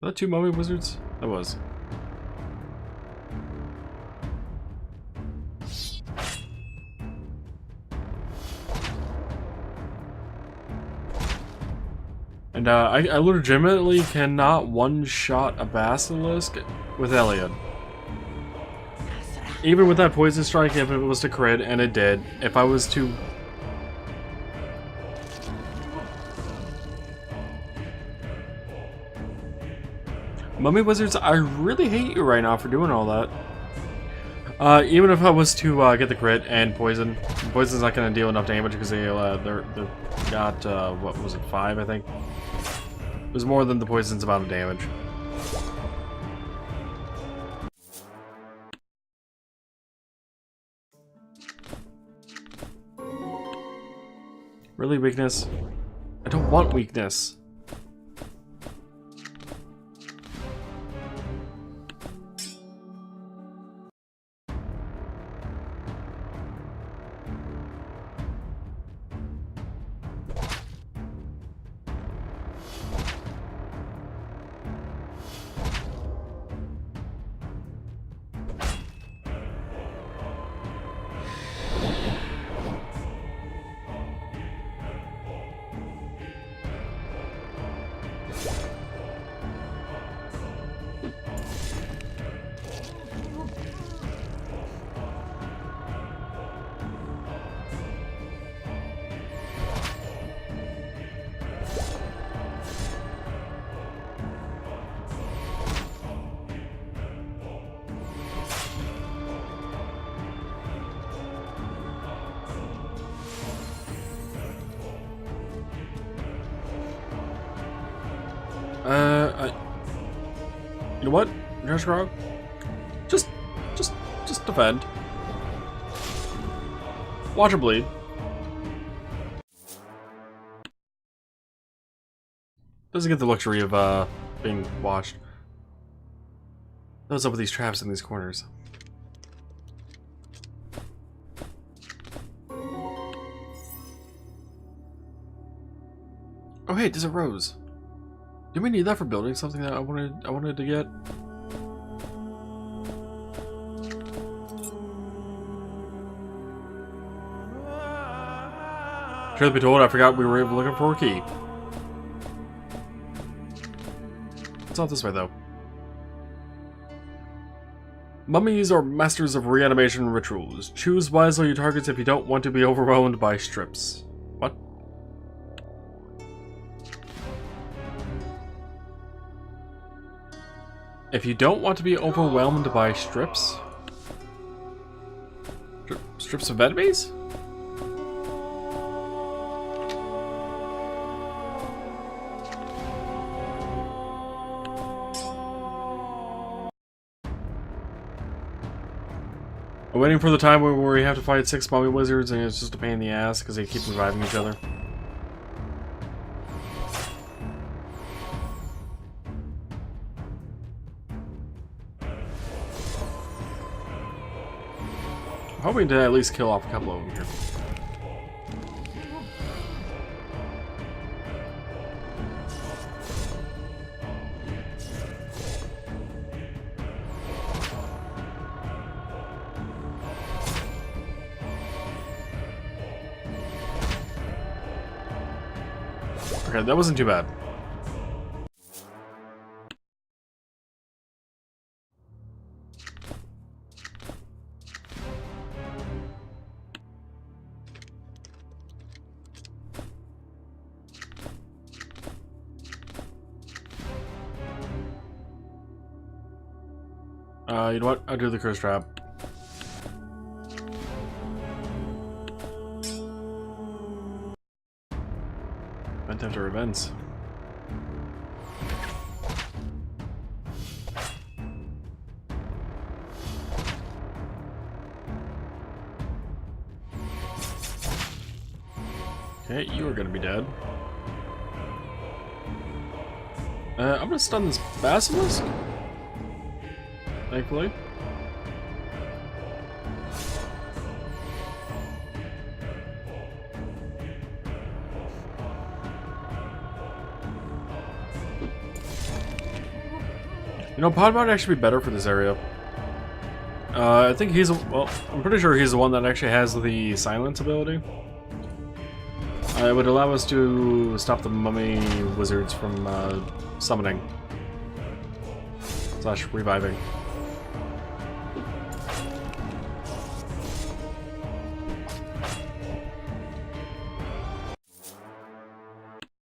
that 2 mummy wizards? That was. And I legitimately cannot one-shot a basilisk with MacLeod. Even with that poison strike, if it was to crit, and it did, if I was to... Mummy wizards, I really hate you right now for doing all that. Even if I was to get the crit and poison's not going to deal enough damage because they're got, what was it, 5, I think? It was more than the poison's amount of damage. Really, weakness? I don't want weakness. You know what, Josh Grog? Just defend. Watch her bleed. Doesn't get the luxury of being watched. What's up with these traps in these corners? Oh hey, there's a rose. Do we need that for building something that I wanted to get? Truth be told, I forgot we were looking for a key. It's not this way though. Mummies are masters of reanimation rituals. Choose wisely your targets if you don't want to be overwhelmed by strips. What? If you don't want to be overwhelmed by strips? Strips of enemies? I'm waiting for the time where we have to fight 6 mummy wizards and it's just a pain in the ass because they keep reviving each other. I'm hoping to at least kill off a couple of them here. Okay, that wasn't too bad. You know what? I'll do the curse trap. Event after events. Okay, you are gonna be dead. I'm gonna stun this basilisk. Thankfully. You know, Pod might actually be better for this area. I think he's, well, I'm pretty sure he's the one that actually has the silence ability. It would allow us to stop the mummy wizards from summoning. / reviving.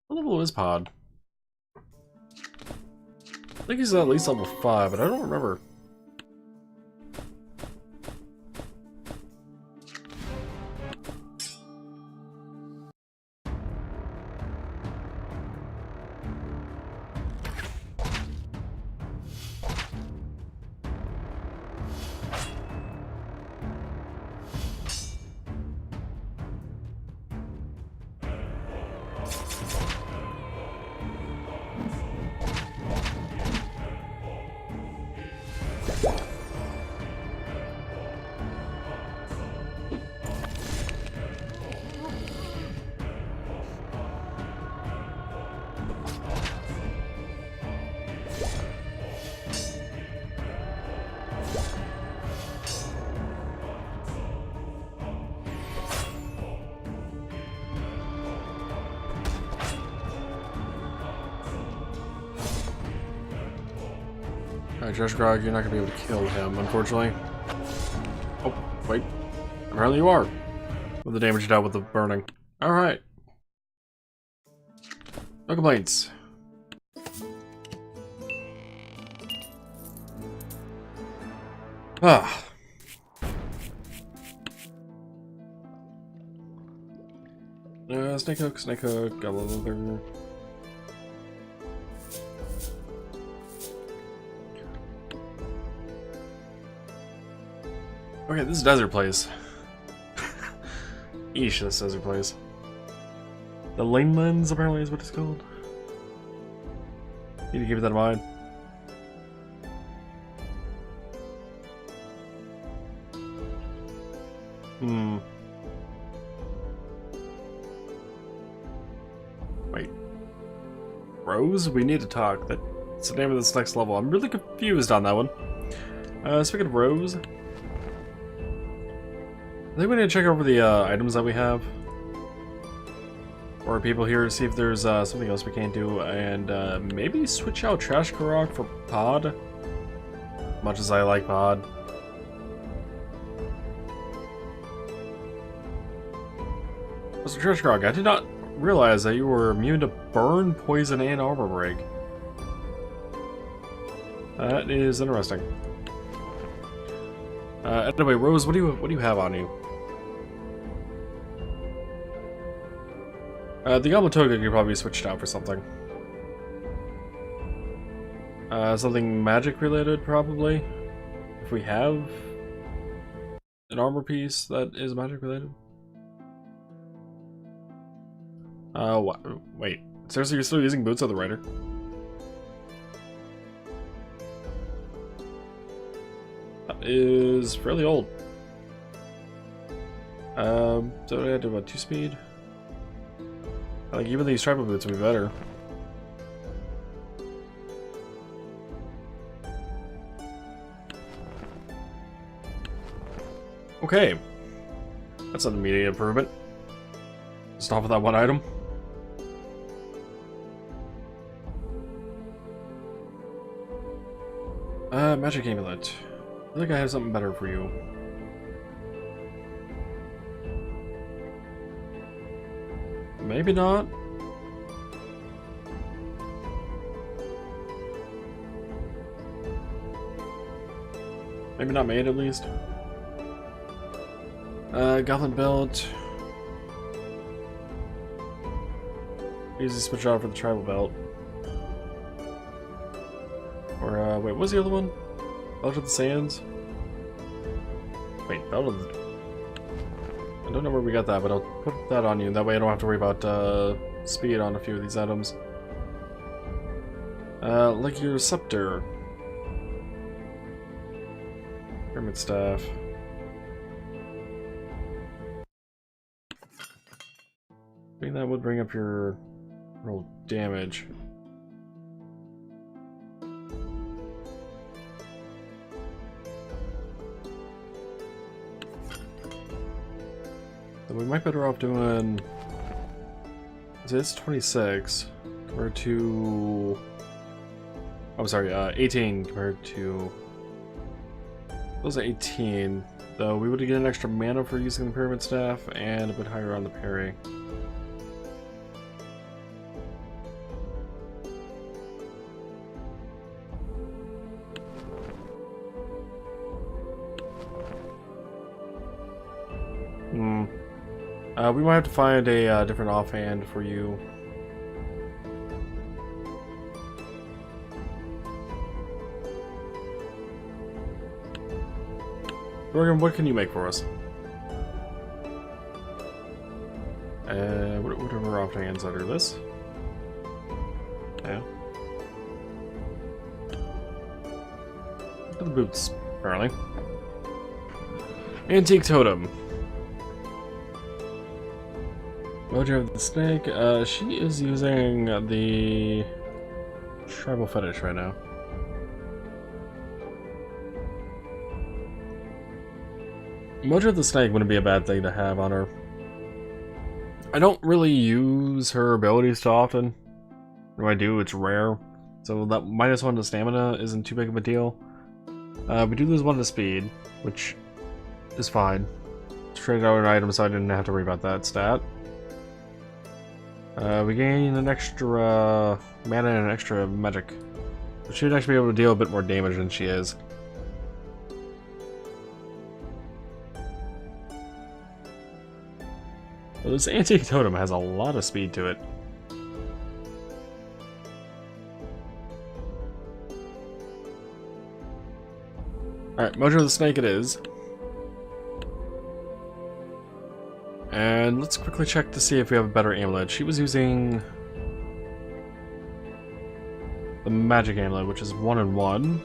What level is Pod? I think he's at least level 5, but I don't remember. Alright, Josh Grog, you're not gonna be able to kill him, unfortunately. Oh, wait. Apparently you are. With the damage you dealt with the burning. Alright. No complaints. Ah. Snake hook, got a little bigger. Okay, this is desert place. Eesh, this desert place. The Lanelands apparently is what it's called. Need to keep that in mind. Wait. Rose? We need to talk. That's the name of this next level. I'm really confused on that one. Speaking of Rose, I think we need to check over the items that we have. Or people here to see if there's something else we can't do, and maybe switch out Trash Karok for Pod. Much as I like Pod. Mr. Trash Karok, I did not realize that you were immune to burn, poison, and armor break. That is interesting. Anyway, Rose, what do you have on you? The Goblin Toga could probably be switched out for something. Something magic related, probably. If we have an armor piece that is magic related. Wait. Seriously, you're still using Boots of the Rider? That is fairly old. So I had to do about 2 speed. Like, even these tribal boots would be better. Okay. That's an immediate improvement. Stop with that one item. Magic Amulet. I think I have something better for you. Maybe not. Maybe not made, at least. Goblin belt. Easy switch out for the tribal belt. Or, wait, what was the other one? Belt of the Sands? Wait, Belt of the... I don't know where we got that, but I'll put that on you. That way I don't have to worry about speed on a few of these items. Like your scepter. Pyramid staff. I think that would bring up your roll damage. we might be better off doing... So it's 26 compared to... I'm sorry, 18 compared to... Those are 18. Though we would get an extra mana for using the Pyramid Staff and a bit higher on the parry. We might have to find a different offhand for you. Morgan, what can you make for us? What are our offhands under this? Yeah. The boots, apparently. Antique Totem. Mojo of the Snake, she is using the Tribal Fetish right now. Mojo of the Snake wouldn't be a bad thing to have on her. I don't really use her abilities too often. When I do, it's rare. So that -1 to stamina isn't too big of a deal. We do lose 1 to speed, which is fine. Traded out an item so I didn't have to worry about that stat. We gain an extra mana and an extra magic. We should actually be able to deal a bit more damage than she is. Well, this Antique Totem has a lot of speed to it. Alright, Mojo of the Snake it is. And let's quickly check to see if we have a better amulet. She was using the magic amulet, which is 1 and 1.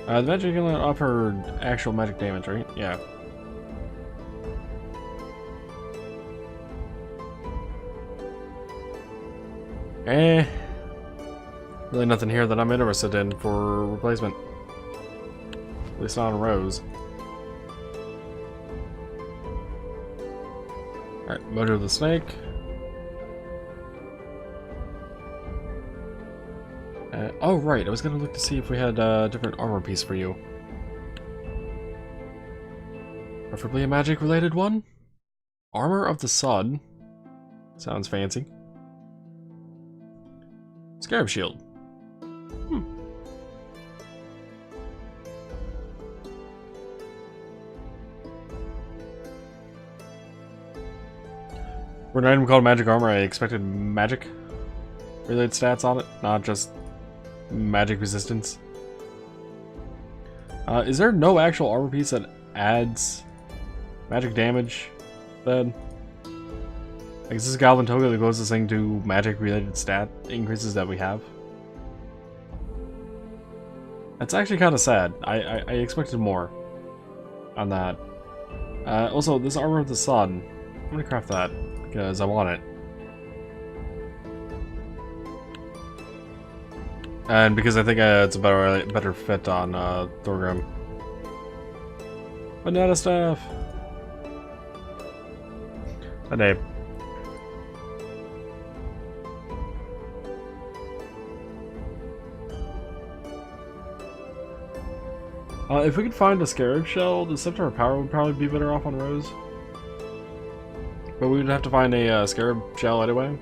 The magic amulet offered actual magic damage, right? Yeah. Really nothing here that I'm interested in for replacement. At least not on Rose. Alright, Mojo of the Snake. Oh right, I was gonna look to see if we had a different armor piece for you. Preferably a magic related one? Armor of the Sun. Sounds fancy. Scarab Shield. For an item called Magic Armor, I expected magic related stats on it, not just magic resistance. Is there no actual armor piece that adds magic damage then? Like, is this Goblin Toga the closest thing to magic related stat increases that we have? That's actually kind of sad. I expected more on that. Also, this Armor of the Sun, I'm gonna craft that because I want it. And because I think it's a better fit on Thorgrim. Banana Staff! A name. If we could find a Scarab Shell, the Scepter of Power would probably be better off on Rose. But we would have to find a Scarab Shell anyway.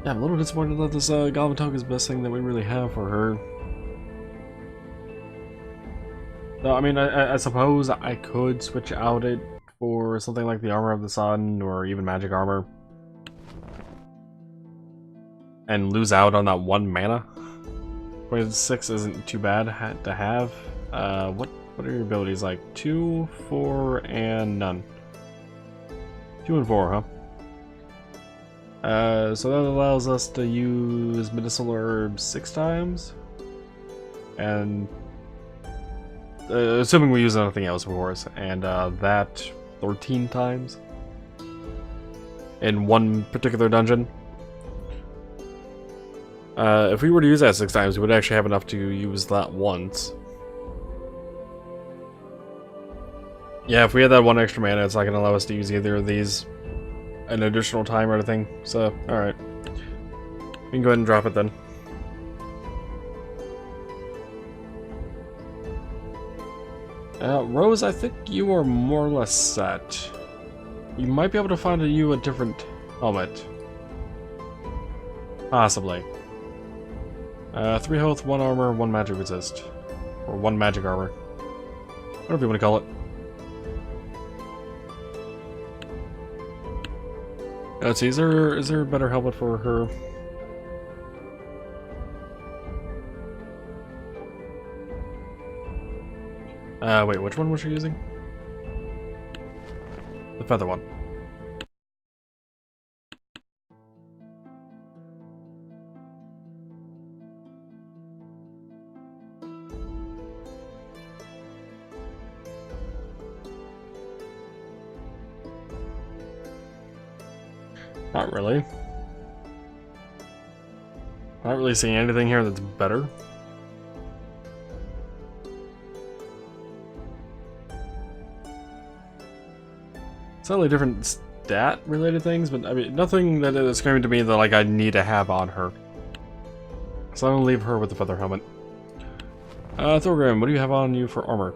Yeah, I'm a little disappointed that this Goblin Toga is the best thing that we really have for her. No, I mean, I suppose I could switch out it for something like the Armor of the Sun or even Magic Armor. And lose out on that 1 mana. 26 isn't too bad to have. What are your abilities like? 2, 4, and none. 2 and 4, huh? So that allows us to use medicinal herbs 6 times. And assuming we use nothing else, of course. And that 13 times. In one particular dungeon. If we were to use that 6 times, we would actually have enough to use that once. Yeah, if we had that 1 extra mana, it's not going to allow us to use either of these an additional time or anything. So, alright. We can go ahead and drop it then. Rose, I think you are more or less set. You might be able to find you a different helmet. Possibly. 3 health, 1 armor, 1 magic resist. Or 1 magic armor. Whatever you want to call it. Let's see, is there a better helmet for her? Wait, which one was she using? The feather one. Not really. Not really seeing anything here that's better. Slightly different stat-related things, but I mean, nothing that is screaming to me that like I need to have on her. So I'm gonna leave her with the feather helmet. Thorgrim, what do you have on you for armor?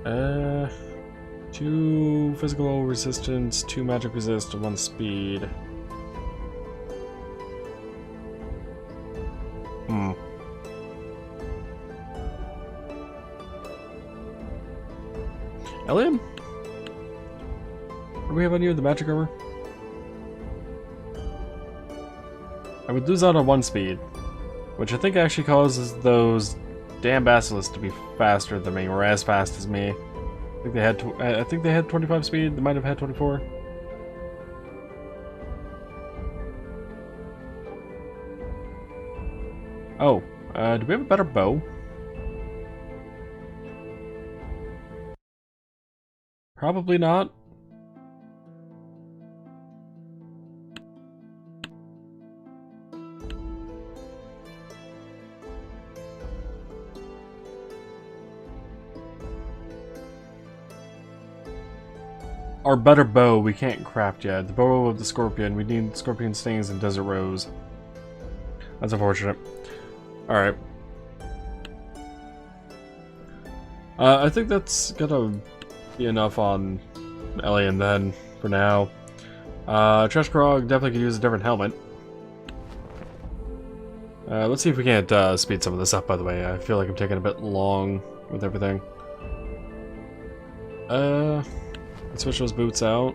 Uh, 2 physical resistance, 2 magic resist, 1 speed. Eliam? What do we have on you? The magic armor? I would lose out on 1 speed, which I think actually causes those damn basilisks to be faster than me, or as fast as me. I think they had 25 speed. They might have had 24. Oh, do we have a better bow? Probably not. Our better bow we can't craft yet. The bow of the scorpion. We need scorpion stings and desert rose. That's unfortunate. Alright. I think that's gonna be enough on Elian then, for now. Treshkrog definitely could use a different helmet. Let's see if we can't speed some of this up, by the way. I feel like I'm taking a bit long with everything. Let's switch those boots out.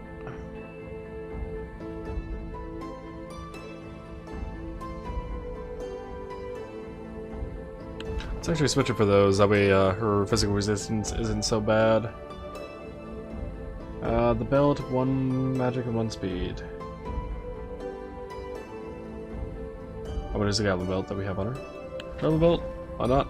Let's actually switch it for those, that way her physical resistance isn't so bad. The belt, 1 magic and 1 speed. Oh, what is the goblin belt that we have on her? Goblin belt? Why not?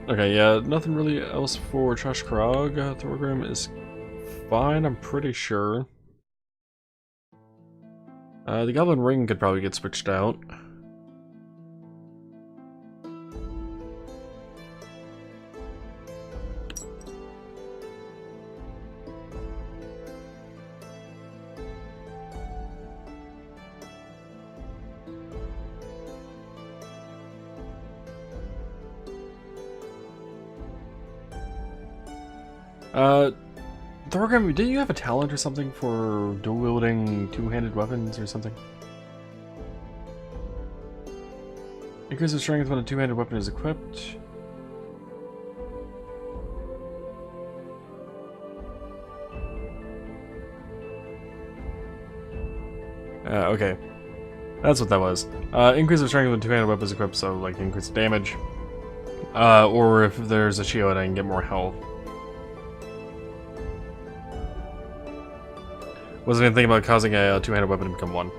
Okay, yeah, nothing really else for Treshkrog. Thorgrim is fine, I'm pretty sure. The Goblin Ring could probably get switched out. Thorgrim, didn't you have a talent or something for dual-wielding two-handed weapons or something? Increases strength when a two-handed weapon is equipped. Okay. That's what that was. Increase of strength when two-handed weapon is equipped, so like increase damage. Or if there's a shield, I can get more health. Wasn't even thinking about causing a two-handed weapon to become one.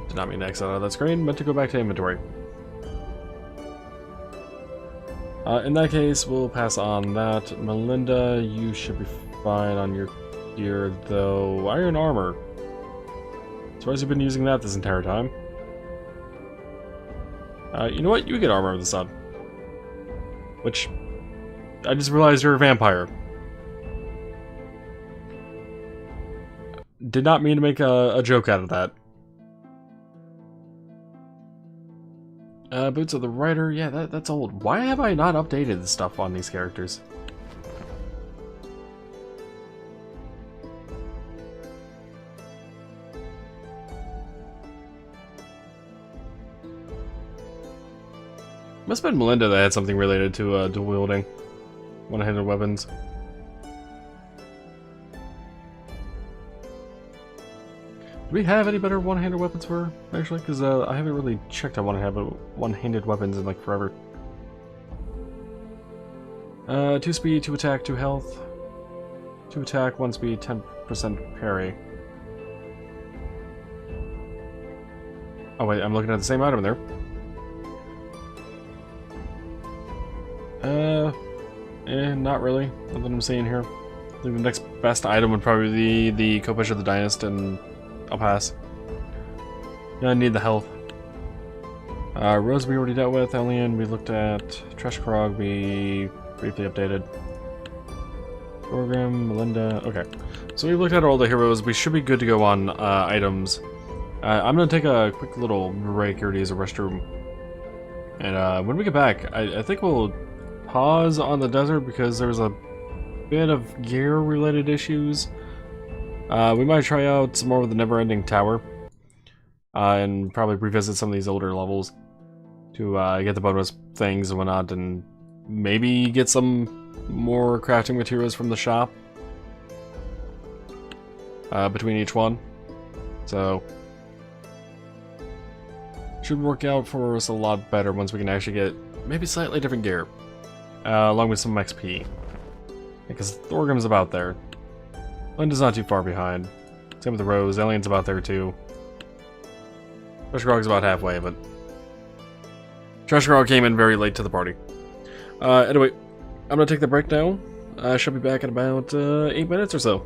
Did not mean to exit out of that screen, meant to go back to inventory. In that case, we'll pass on that. Melinda, you should be fine on your gear, though. Iron armor. So why has he been using that this entire time? You know what? You get armor of the sun. Which, I just realized you're a vampire. Did not mean to make a joke out of that. Boots of the Rider, yeah, that's old. Why have I not updated the stuff on these characters? Must have been Melinda that had something related to dual wielding, one-handed weapons. Do we have any better one-handed weapons for her, actually? Because I haven't really checked on one-handed weapons in like forever. 2 speed, 2 attack, 2 health. 2 attack, 1 speed, 10% parry. Oh wait, I'm looking at the same item there. Not really. Nothing I'm seeing here. I think the next best item would probably be the Kopesh of the Dynast, and I'll pass. Yeah, I need the health. Rose we already dealt with. Alien we looked at. Treshkrog we briefly updated. Program, Melinda. Okay. So we've looked at all the heroes. We should be good to go on items. I'm going to take a quick little break here to use a restroom. And when we get back, I think we'll pause on the desert because there's a bit of gear-related issues. We might try out some more of the Never-Ending Tower. And probably revisit some of these older levels to get the bonus things and whatnot, and maybe get some more crafting materials from the shop between each one. So should work out for us a lot better once we can actually get maybe slightly different gear, along with some XP. Because Thorgrim's about there. Linda's not too far behind. Same with the Rose. Alien's about there too. Treshkrog's about halfway, but Treshkrog came in very late to the party. Anyway, I'm gonna take the break now. I shall be back in about 8 minutes or so.